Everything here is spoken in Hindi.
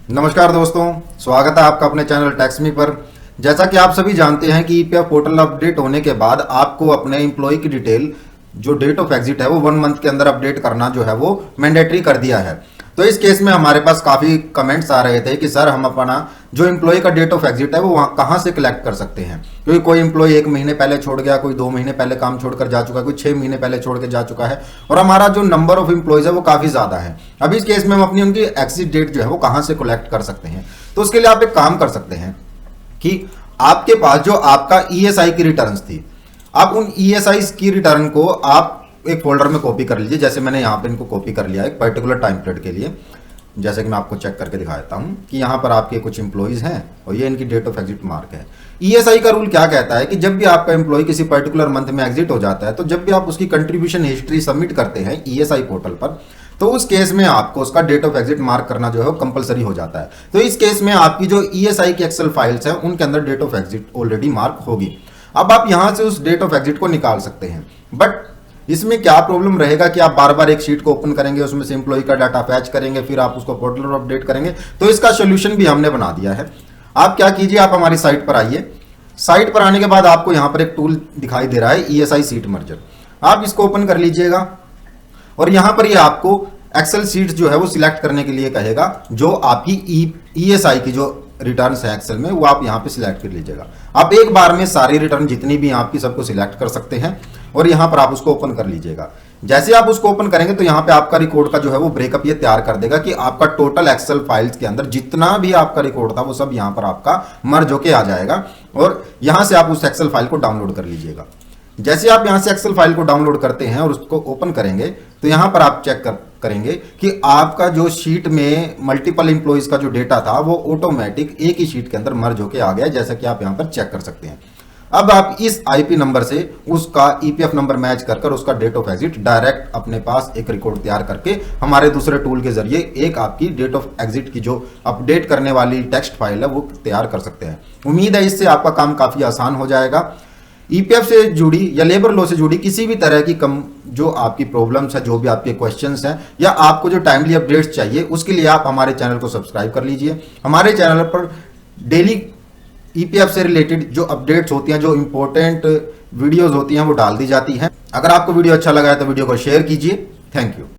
नमस्कार दोस्तों, स्वागत है आपका अपने चैनल टैक्समी पर। जैसा कि आप सभी जानते हैं कि ईपीएफ पोर्टल अपडेट होने के बाद आपको अपने एम्प्लॉय की डिटेल जो डेट ऑफ एग्जिट है वो 1 मंथ के अंदर अपडेट करना जो है वो मैंडेटरी कर दिया है। तो इस केस में हमारे पास काफ़ी कमेंट्स आ रहे थे कि सर हम अपना जो एम्प्लॉय का डेट ऑफ एग्जिट है वो वहाँ कहाँ से कलेक्ट कर सकते हैं, क्योंकि कोई एम्प्लॉय 1 महीने पहले छोड़ गया, कोई 2 महीने पहले काम छोड़कर जा चुका है, कोई 6 महीने पहले छोड़ के जा चुका है और हमारा जो नंबर ऑफ एम्प्लॉयज है वो काफ़ी ज़्यादा है। अभी इस केस में हम अपनी उनकी एग्जिट डेट जो है वो कहाँ से कलेक्ट कर सकते हैं। तो उसके लिए आप एक काम कर सकते हैं कि आपके पास जो आपका ईएसआई की रिटर्न्स थी, आप उन ईएसआई की रिटर्न को आप एक फोल्डर में कॉपी कर लीजिए। जैसे मैंने यहाँ पे इनको कॉपी कर लिया है एक पर्टिकुलर टाइम पीरियड के लिए। जैसे कि मैं आपको चेक करके दिखा देता हूँ कि यहाँ पर आपके कुछ एम्प्लॉइज हैं और ये इनकी डेट ऑफ एग्जिट मार्क है। ईएसआई का रूल क्या कहता है कि जब भी आपका एम्प्लॉय किसी पर्टिकुलर मंथ में एग्जिट हो जाता है, तो जब भी आप उसकी कंट्रीब्यूशन हिस्ट्री सबमिट करते हैं ईएसआई पोर्टल पर, तो उस केस में आपको उसका डेट ऑफ एग्जिट मार्क करना जो है कंपलसरी हो जाता है। तो इस केस में आपकी जो ईएसआई की एक्सेल फाइल्स हैं उनके अंदर date of exit already mark होगी। अब आप यहां से उस डेट ऑफ एग्जिट को निकाल सकते हैं, बट इसमें क्या प्रॉब्लम रहेगा कि आप बार बार एक शीट को ओपन करेंगे, उसमें से एम्प्लॉय का डाटा फैच करेंगे, फिर आप उसको पोर्टल पर अपडेट करेंगे। तो इसका सोल्यूशन भी हमने बना दिया है। आप क्या कीजिए, आप हमारी साइट पर आइए। साइट पर आने के बाद आपको यहाँ पर एक टूल दिखाई दे रहा है ईएसआई सीट मर्जर। आप इसको ओपन कर लीजिएगा और यहाँ पर ये आपको एक्सेल सीट्स जो है वो सिलेक्ट करने के लिए कहेगा। जो आपकी ईएसआई की जो रिटर्न्स है एक्सेल में वो आप यहाँ पे सिलेक्ट कर लीजिएगा। आप एक बार में सारी रिटर्न जितनी भी आपकी सबको सिलेक्ट कर सकते हैं और यहाँ पर आप उसको ओपन कर लीजिएगा। जैसे आप उसको ओपन करेंगे तो यहाँ पे आपका रिकॉर्ड का जो है वो ब्रेकअप ये तैयार कर देगा कि आपका टोटल एक्सेल फाइल्स के अंदर जितना भी आपका रिकॉर्ड था वो सब यहाँ पर आपका मर्ज होके आ जाएगा और यहाँ से आप उस एक्सेल फाइल को डाउनलोड कर लीजिएगा। जैसे आप यहाँ से एक्सेल फाइल को डाउनलोड करते हैं और उसको ओपन करेंगे तो यहाँ पर आप चेक करेंगे कि आपका जो शीट में मल्टीपल एम्प्लॉइज का जो डेटा था वो ऑटोमेटिक एक ही शीट के अंदर मर्ज होके आ गया, जैसा कि आप यहाँ पर चेक कर सकते हैं। अब आप इस आईपी नंबर से उसका ईपीएफ नंबर मैच कर उसका डेट ऑफ एग्जिट डायरेक्ट अपने पास एक रिकॉर्ड तैयार करके हमारे दूसरे टूल के जरिए एक आपकी डेट ऑफ एग्जिट की जो अपडेट करने वाली टेक्स्ट फाइल है वो तैयार कर सकते हैं। उम्मीद है इससे आपका काम काफी आसान हो जाएगा। ईपीएफ से जुड़ी या लेबर लॉ से जुड़ी किसी भी तरह की जो आपकी प्रॉब्लम्स है, जो भी आपके क्वेश्चंस हैं या आपको जो टाइमली अपडेट्स चाहिए, उसके लिए आप हमारे चैनल को सब्सक्राइब कर लीजिए। हमारे चैनल पर डेली ईपीएफ से रिलेटेड जो अपडेट्स होती हैं, जो इंपॉर्टेंट वीडियोस होती हैं वो डाल दी जाती हैं। अगर आपको वीडियो अच्छा लगा है तो वीडियो को शेयर कीजिए। Thank you.